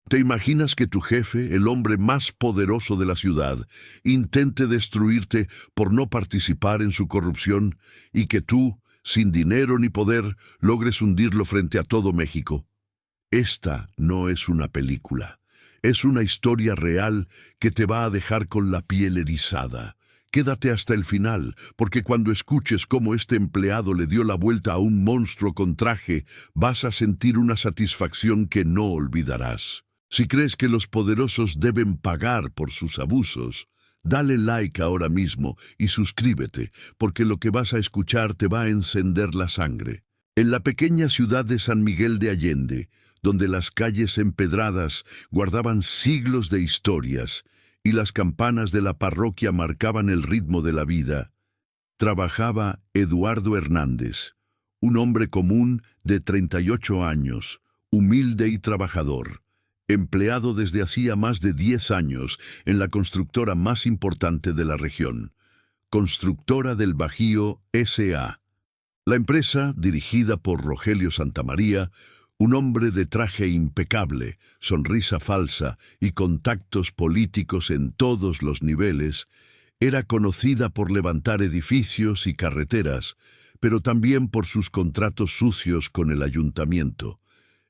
¿Te imaginas que tu jefe, el hombre más poderoso de la ciudad, intente destruirte por no participar en su corrupción y que tú, sin dinero ni poder, logres hundirlo frente a todo México? Esta no es una película. Es una historia real que te va a dejar con la piel erizada. Quédate hasta el final, porque cuando escuches cómo este empleado le dio la vuelta a un monstruo con traje, vas a sentir una satisfacción que no olvidarás. Si crees que los poderosos deben pagar por sus abusos, dale like ahora mismo y suscríbete, porque lo que vas a escuchar te va a encender la sangre. En la pequeña ciudad de San Miguel de Allende, donde las calles empedradas guardaban siglos de historias y las campanas de la parroquia marcaban el ritmo de la vida, trabajaba Eduardo Hernández, un hombre común de 38 años, humilde y trabajador, empleado desde hacía más de 10 años en la constructora más importante de la región, Constructora del Bajío S.A. La empresa, dirigida por Rogelio Santamaría, un hombre de traje impecable, sonrisa falsa y contactos políticos en todos los niveles, era conocida por levantar edificios y carreteras, pero también por sus contratos sucios con el ayuntamiento.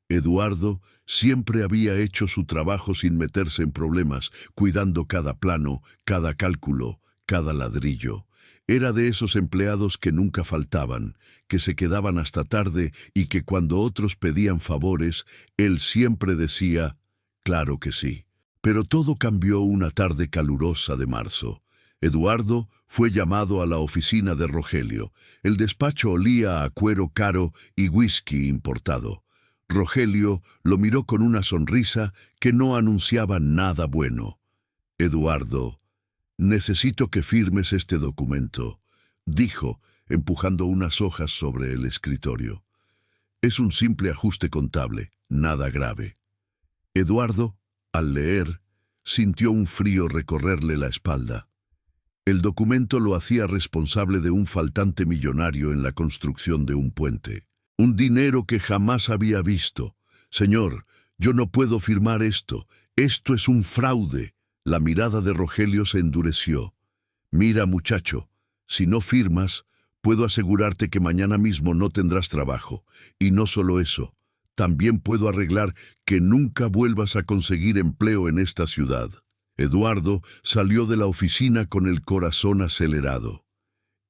Eduardo siempre había hecho su trabajo sin meterse en problemas, cuidando cada plano, cada cálculo, cada ladrillo. Era de esos empleados que nunca faltaban, que se quedaban hasta tarde y que cuando otros pedían favores, él siempre decía, claro que sí. Pero todo cambió una tarde calurosa de marzo. Eduardo fue llamado a la oficina de Rogelio. El despacho olía a cuero caro y whisky importado. Rogelio lo miró con una sonrisa que no anunciaba nada bueno. Eduardo, necesito que firmes este documento, dijo, empujando unas hojas sobre el escritorio. Es un simple ajuste contable, nada grave. Eduardo, al leer, sintió un frío recorrerle la espalda. El documento lo hacía responsable de un faltante millonario en la construcción de un puente. Un dinero que jamás había visto. Señor, yo no puedo firmar esto. Esto es un fraude. La mirada de Rogelio se endureció. Mira, muchacho, si no firmas, puedo asegurarte que mañana mismo no tendrás trabajo. Y no solo eso, también puedo arreglar que nunca vuelvas a conseguir empleo en esta ciudad. Eduardo salió de la oficina con el corazón acelerado.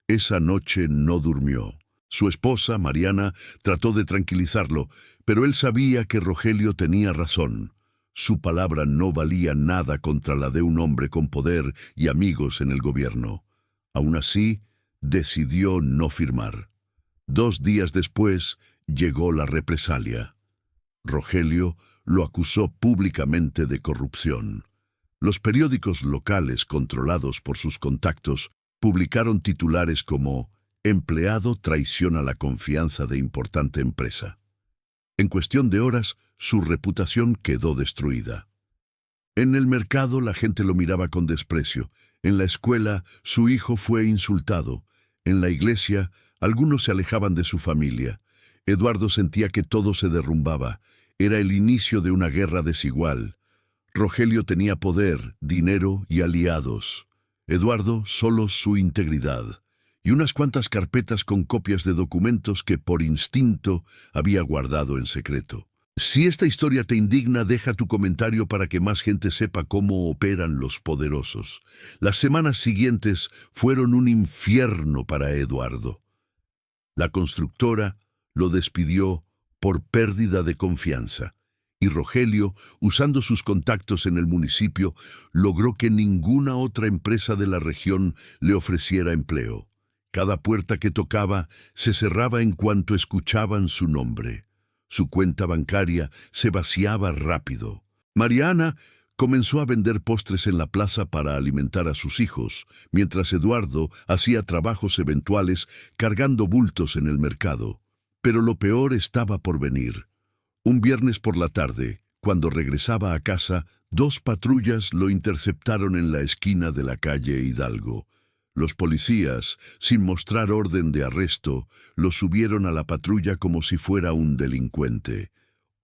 Esa noche no durmió. Su esposa, Mariana, trató de tranquilizarlo, pero él sabía que Rogelio tenía razón. Su palabra no valía nada contra la de un hombre con poder y amigos en el gobierno. Aún así, decidió no firmar. 2 días después, llegó la represalia. Rogelio lo acusó públicamente de corrupción. Los periódicos locales, controlados por sus contactos, publicaron titulares como «Empleado traiciona la confianza de importante empresa». En cuestión de horas, su reputación quedó destruida. En el mercado la gente lo miraba con desprecio. En la escuela, su hijo fue insultado. En la iglesia, algunos se alejaban de su familia. Eduardo sentía que todo se derrumbaba. Era el inicio de una guerra desigual. Rogelio tenía poder, dinero y aliados. Eduardo solo su integridad. Y unas cuantas carpetas con copias de documentos que por instinto había guardado en secreto. Si esta historia te indigna, deja tu comentario para que más gente sepa cómo operan los poderosos. Las semanas siguientes fueron un infierno para Eduardo. La constructora lo despidió por pérdida de confianza, y Rogelio, usando sus contactos en el municipio, logró que ninguna otra empresa de la región le ofreciera empleo. Cada puerta que tocaba se cerraba en cuanto escuchaban su nombre. Su cuenta bancaria se vaciaba rápido. Mariana comenzó a vender postres en la plaza para alimentar a sus hijos, mientras Eduardo hacía trabajos eventuales cargando bultos en el mercado. Pero lo peor estaba por venir. Un viernes por la tarde, cuando regresaba a casa, 2 patrullas lo interceptaron en la esquina de la calle Hidalgo. Los policías, sin mostrar orden de arresto, lo subieron a la patrulla como si fuera un delincuente.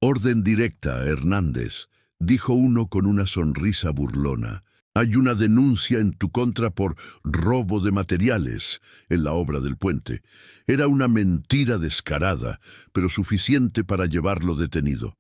«Orden directa, Hernández», dijo uno con una sonrisa burlona. Hay una denuncia en tu contra por robo de materiales en la obra del puente. Era una mentira descarada, pero suficiente para llevarlo detenido.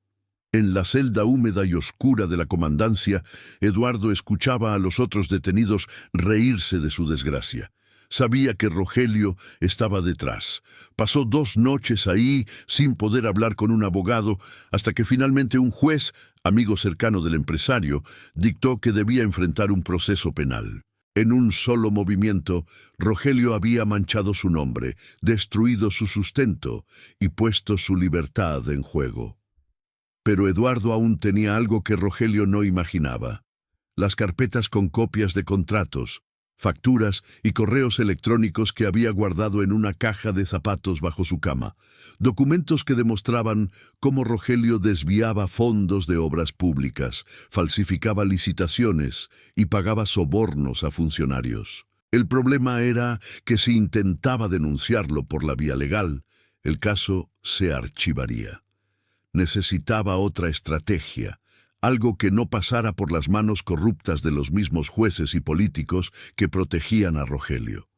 En la celda húmeda y oscura de la comandancia, Eduardo escuchaba a los otros detenidos reírse de su desgracia. Sabía que Rogelio estaba detrás. Pasó 2 noches ahí sin poder hablar con un abogado, hasta que finalmente un juez, amigo cercano del empresario, dictó que debía enfrentar un proceso penal. En un solo movimiento, Rogelio había manchado su nombre, destruido su sustento y puesto su libertad en juego. Pero Eduardo aún tenía algo que Rogelio no imaginaba: las carpetas con copias de contratos, facturas y correos electrónicos que había guardado en una caja de zapatos bajo su cama, documentos que demostraban cómo Rogelio desviaba fondos de obras públicas, falsificaba licitaciones y pagaba sobornos a funcionarios. El problema era que si intentaba denunciarlo por la vía legal, el caso se archivaría. Necesitaba otra estrategia, algo que no pasara por las manos corruptas de los mismos jueces y políticos que protegían a Rogelio.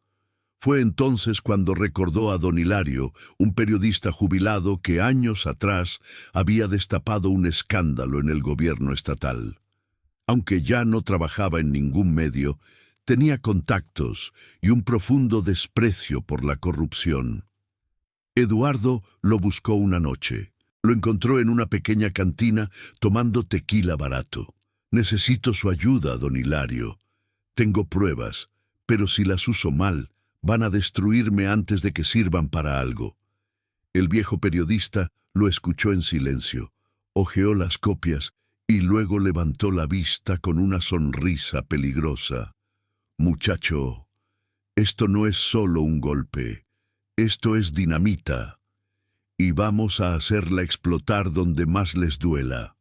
Fue entonces cuando recordó a don Hilario, un periodista jubilado que años atrás había destapado un escándalo en el gobierno estatal. Aunque ya no trabajaba en ningún medio, tenía contactos y un profundo desprecio por la corrupción. Eduardo lo buscó una noche. Lo encontró en una pequeña cantina tomando tequila barato. Necesito su ayuda, don Hilario. Tengo pruebas, pero si las uso mal, van a destruirme antes de que sirvan para algo. El viejo periodista lo escuchó en silencio, hojeó las copias y luego levantó la vista con una sonrisa peligrosa. Muchacho, esto no es solo un golpe, esto es dinamita. Y vamos a hacerla explotar donde más les duela.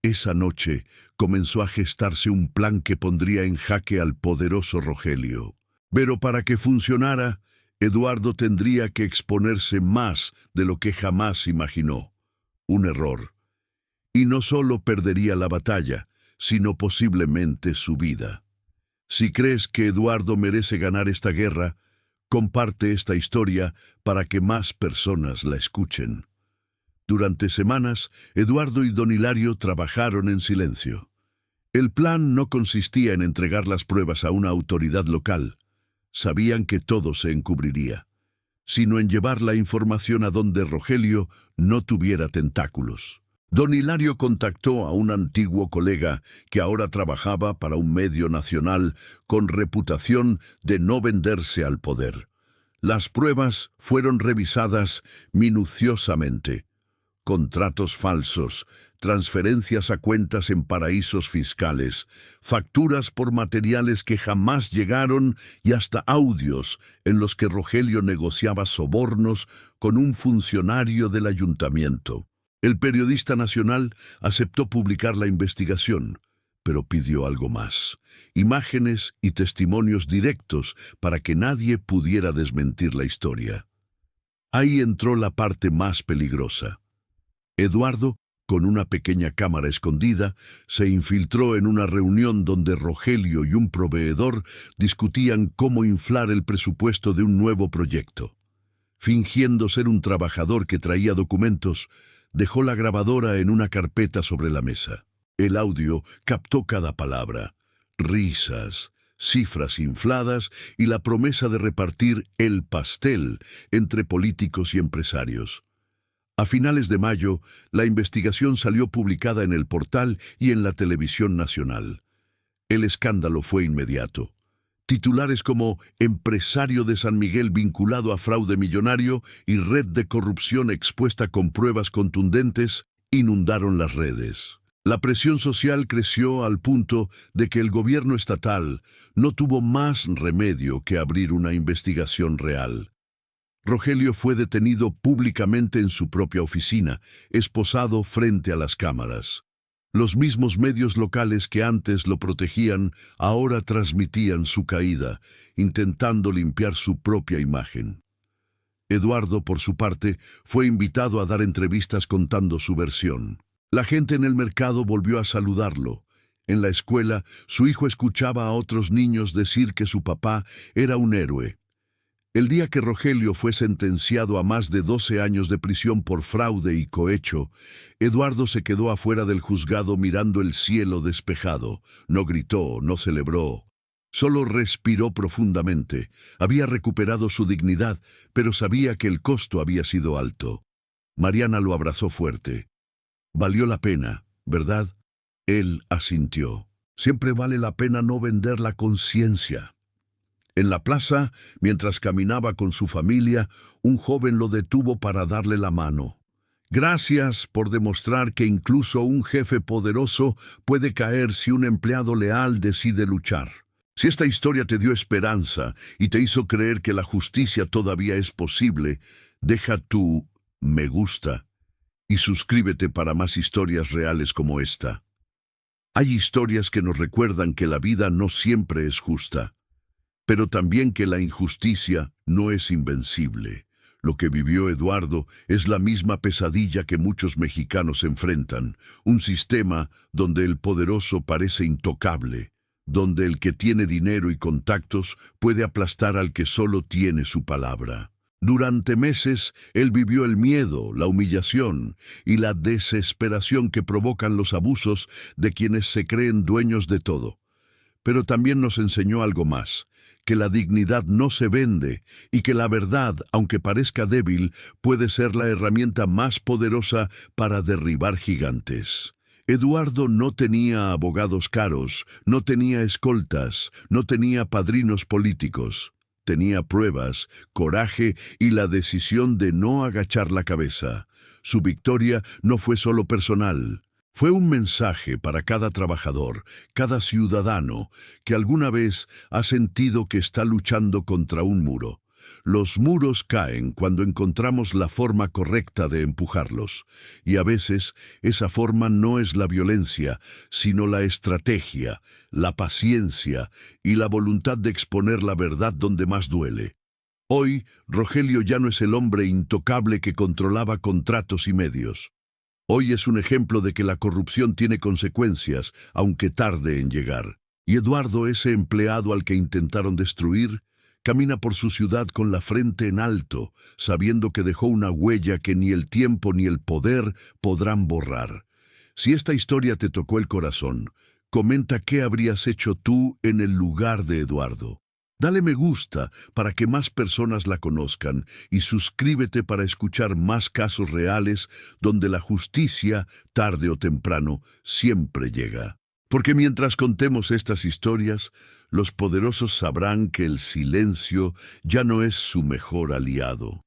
Esa noche comenzó a gestarse un plan que pondría en jaque al poderoso Rogelio. Pero para que funcionara, Eduardo tendría que exponerse más de lo que jamás imaginó. Un error. Y no solo perdería la batalla, sino posiblemente su vida. Si crees que Eduardo merece ganar esta guerra, comparte esta historia para que más personas la escuchen. Durante semanas, Eduardo y don Hilario trabajaron en silencio. El plan no consistía en entregar las pruebas a una autoridad local. Sabían que todo se encubriría, sino en llevar la información a donde Rogelio no tuviera tentáculos. Don Hilario contactó a un antiguo colega que ahora trabajaba para un medio nacional con reputación de no venderse al poder. Las pruebas fueron revisadas minuciosamente. Contratos falsos, transferencias a cuentas en paraísos fiscales, facturas por materiales que jamás llegaron y hasta audios en los que Rogelio negociaba sobornos con un funcionario del ayuntamiento. El periodista nacional aceptó publicar la investigación, pero pidió algo más: imágenes y testimonios directos para que nadie pudiera desmentir la historia. Ahí entró la parte más peligrosa. Eduardo, con una pequeña cámara escondida, se infiltró en una reunión donde Rogelio y un proveedor discutían cómo inflar el presupuesto de un nuevo proyecto. Fingiendo ser un trabajador que traía documentos, dejó la grabadora en una carpeta sobre la mesa. El audio captó cada palabra: risas, cifras infladas y la promesa de repartir el pastel entre políticos y empresarios. A finales de mayo, la investigación salió publicada en el portal y en la televisión nacional. El escándalo fue inmediato. Titulares como "Empresario de San Miguel vinculado a fraude millonario" y "Red de corrupción expuesta con pruebas contundentes" inundaron las redes. La presión social creció al punto de que el gobierno estatal no tuvo más remedio que abrir una investigación real. Rogelio fue detenido públicamente en su propia oficina, esposado frente a las cámaras. Los mismos medios locales que antes lo protegían ahora transmitían su caída, intentando limpiar su propia imagen. Eduardo, por su parte, fue invitado a dar entrevistas contando su versión. La gente en el mercado volvió a saludarlo. En la escuela, su hijo escuchaba a otros niños decir que su papá era un héroe. El día que Rogelio fue sentenciado a más de 12 años de prisión por fraude y cohecho, Eduardo se quedó afuera del juzgado mirando el cielo despejado. No gritó, no celebró. Solo respiró profundamente. Había recuperado su dignidad, pero sabía que el costo había sido alto. Mariana lo abrazó fuerte. Valió la pena, ¿verdad? Él asintió. Siempre vale la pena no vender la conciencia. En la plaza, mientras caminaba con su familia, un joven lo detuvo para darle la mano. Gracias por demostrar que incluso un jefe poderoso puede caer si un empleado leal decide luchar. Si esta historia te dio esperanza y te hizo creer que la justicia todavía es posible, deja tu me gusta y suscríbete para más historias reales como esta. Hay historias que nos recuerdan que la vida no siempre es justa, pero también que la injusticia no es invencible. Lo que vivió Eduardo es la misma pesadilla que muchos mexicanos enfrentan, un sistema donde el poderoso parece intocable, donde el que tiene dinero y contactos puede aplastar al que solo tiene su palabra. Durante meses, él vivió el miedo, la humillación y la desesperación que provocan los abusos de quienes se creen dueños de todo. Pero también nos enseñó algo más, que la dignidad no se vende y que la verdad, aunque parezca débil, puede ser la herramienta más poderosa para derribar gigantes. Eduardo no tenía abogados caros, no tenía escoltas, no tenía padrinos políticos. Tenía pruebas, coraje y la decisión de no agachar la cabeza. Su victoria no fue solo personal. Fue un mensaje para cada trabajador, cada ciudadano, que alguna vez ha sentido que está luchando contra un muro. Los muros caen cuando encontramos la forma correcta de empujarlos, y a veces esa forma no es la violencia, sino la estrategia, la paciencia y la voluntad de exponer la verdad donde más duele. Hoy, Rogelio ya no es el hombre intocable que controlaba contratos y medios. Hoy es un ejemplo de que la corrupción tiene consecuencias, aunque tarde en llegar. Y Eduardo, ese empleado al que intentaron destruir, camina por su ciudad con la frente en alto, sabiendo que dejó una huella que ni el tiempo ni el poder podrán borrar. Si esta historia te tocó el corazón, comenta qué habrías hecho tú en el lugar de Eduardo. Dale me gusta para que más personas la conozcan y suscríbete para escuchar más casos reales donde la justicia, tarde o temprano, siempre llega. Porque mientras contemos estas historias, los poderosos sabrán que el silencio ya no es su mejor aliado.